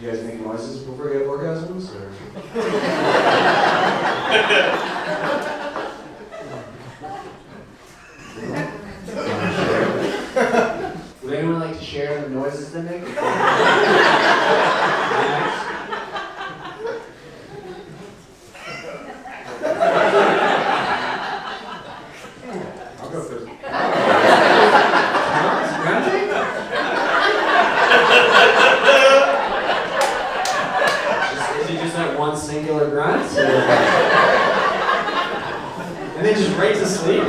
You guys make noises before you have orgasms, or? Would anyone like to share the noises they make? I'll go first. Is he just that one singular grunt? And then just right to sleep?